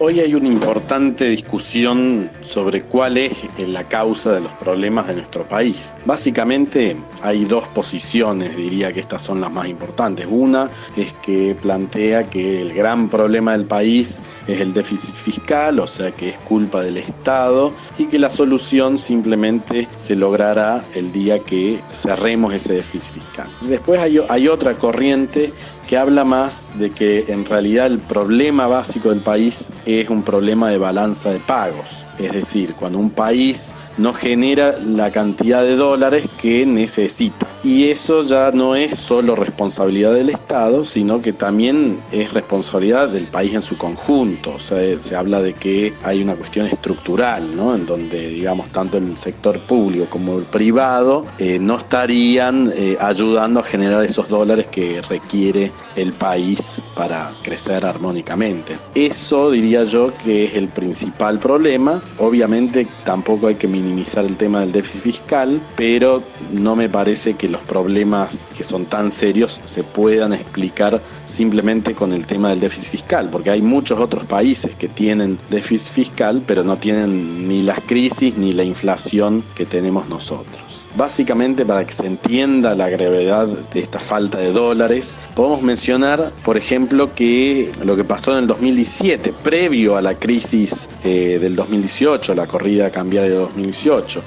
Hoy hay una importante discusión sobre cuál es la causa de los problemas de nuestro país. Básicamente hay dos posiciones, diría que estas son las más importantes. Una es que plantea que el gran problema del país es el déficit fiscal, o sea que es culpa del Estado y que la solución simplemente se logrará el día que cerremos ese déficit fiscal. Después hay otra corriente que habla más de que en realidad el problema básico del país es un problema de balanza de pagos. Es decir, cuando un país no genera la cantidad de dólares que necesita. Y eso ya no es solo responsabilidad del Estado, sino que también es responsabilidad del país en su conjunto. O sea, se habla de que hay una cuestión estructural, ¿no? En donde, digamos, tanto el sector público como el privado no estarían ayudando a generar esos dólares que requiere el país para crecer armónicamente. Eso diría yo que es el principal problema. Obviamente tampoco hay que minimizar el tema del déficit fiscal, pero no me parece que los problemas que son tan serios se puedan explicar simplemente con el tema del déficit fiscal, porque hay muchos otros países que tienen déficit fiscal, pero no tienen ni las crisis ni la inflación que tenemos nosotros. Básicamente, para que se entienda la gravedad de esta falta de dólares, podemos mencionar, por ejemplo, que lo que pasó en el 2017, previo a la crisis del 2018, la corrida cambiaria de 2018.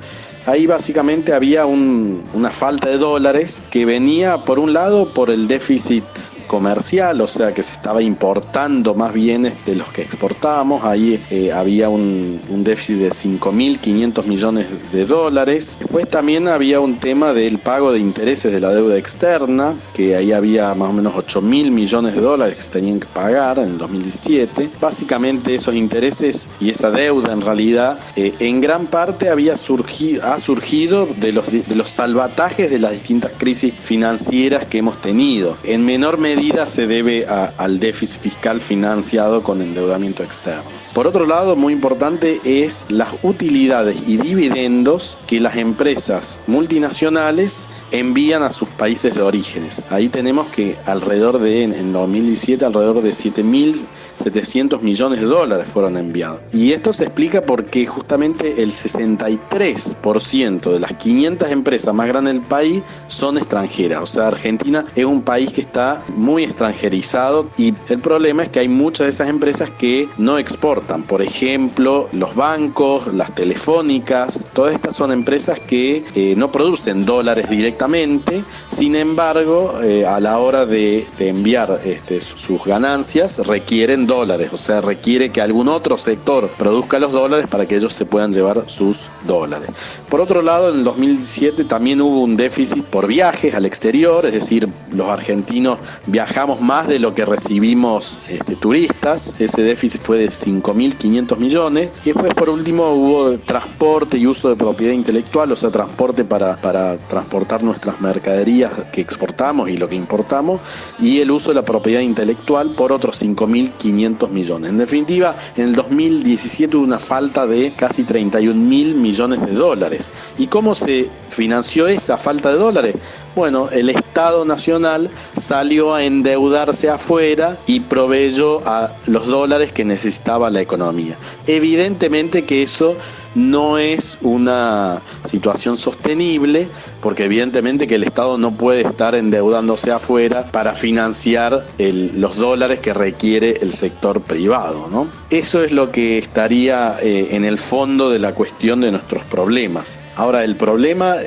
Ahí básicamente había una falta de dólares que venía, por un lado, por el déficit comercial, o sea que se estaba importando más bienes de los que exportábamos. Ahí había un déficit de 5.500 millones de dólares. Después también había un tema del pago de intereses de la deuda externa, que ahí había más o menos 8.000 millones de dólares que se tenían que pagar en el 2017. Básicamente esos intereses y esa deuda en realidad en gran parte ha surgido de los salvatajes de las distintas crisis financieras que hemos tenido. En menor medida se debe al déficit fiscal financiado con endeudamiento externo. Por otro lado, muy importante es las utilidades y dividendos que las empresas multinacionales envían a sus países de orígenes. Ahí tenemos que en 2017, alrededor de 7.700 millones de dólares fueron enviados. Y esto se explica porque justamente el 63% de las 500 empresas más grandes del país son extranjeras. O sea, Argentina es un país que está muy extranjerizado y el problema es que hay muchas de esas empresas que no exportan. Por ejemplo, los bancos, las telefónicas, todas estas son empresas que no producen dólares directamente. Sin embargo, a la hora de enviar sus ganancias requieren dólares, o sea, requiere que algún otro sector produzca los dólares para que ellos se puedan llevar sus dólares. Por otro lado, en el 2017 también hubo un déficit por viajes al exterior, es decir, los argentinos viajamos más de lo que recibimos turistas. Ese déficit fue de 5.500 millones. Y después, por último, hubo transporte y uso de propiedad intelectual, o sea, transporte para transportar nuestras mercaderías que exportamos y lo que importamos, y el uso de la propiedad intelectual por otros 5.500 millones. En definitiva, en el 2017 hubo una falta de casi 31.000 millones de dólares. ¿Y cómo se financió esa falta de dólares? Bueno, el Estado Nacional salió a endeudarse afuera y proveyó a los dólares que necesitaba la economía. Evidentemente que eso no es una situación sostenible, porque evidentemente que el Estado no puede estar endeudándose afuera para financiar los dólares que requiere el sector privado, ¿no? Eso es lo que estaría en el fondo de la cuestión de nuestros problemas. Ahora, el problema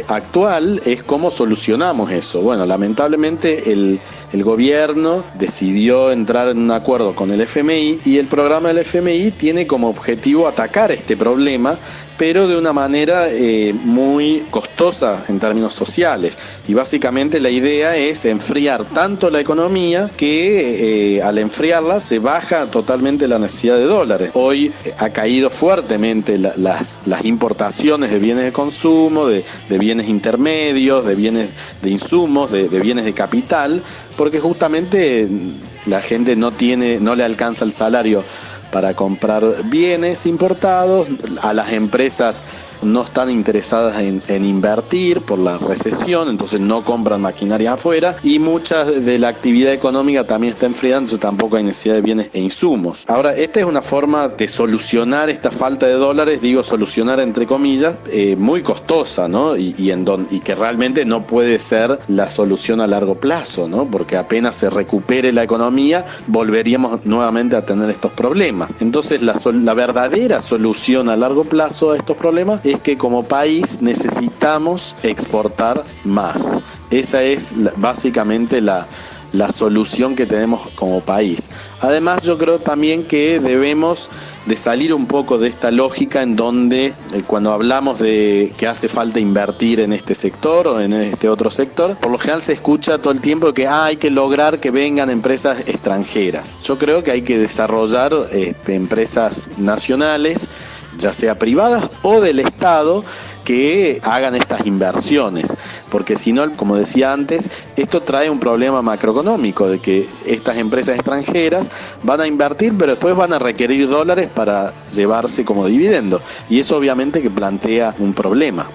actual es cómo solucionamos eso. Bueno, lamentablemente el gobierno decidió entrar en un acuerdo con el FMI y el programa del FMI tiene como objetivo atacar este problema, pero de una manera muy costosa en términos sociales. Y básicamente la idea es enfriar tanto la economía que al enfriarla se baja totalmente la necesidad de dólares. Hoy ha caído fuertemente las importaciones de bienes de consumo, de bienes intermedios, de bienes de insumos, de bienes de capital, porque justamente la gente no le alcanza el salario para comprar bienes importados, a las empresas no están interesadas en invertir por la recesión, entonces no compran maquinaria afuera, y mucha de la actividad económica también está enfriando, entonces tampoco hay necesidad de bienes e insumos. Ahora, esta es una forma de solucionar esta falta de dólares, digo solucionar entre comillas, muy costosa, ¿no? Y que realmente no puede ser la solución a largo plazo, ¿no? Porque apenas se recupere la economía, volveríamos nuevamente a tener estos problemas. Entonces, la verdadera solución a largo plazo a estos problemas es que como país necesitamos exportar más. Esa es básicamente la solución que tenemos como país. Además, yo creo también que debemos de salir un poco de esta lógica en donde cuando hablamos de que hace falta invertir en este sector o en este otro sector, por lo general se escucha todo el tiempo que hay que lograr que vengan empresas extranjeras. Yo creo que hay que desarrollar empresas nacionales, ya sea privadas o del Estado, que hagan estas inversiones, porque si no, como decía antes, esto trae un problema macroeconómico de que estas empresas extranjeras van a invertir, pero después van a requerir dólares para llevarse como dividendo, y eso obviamente que plantea un problema.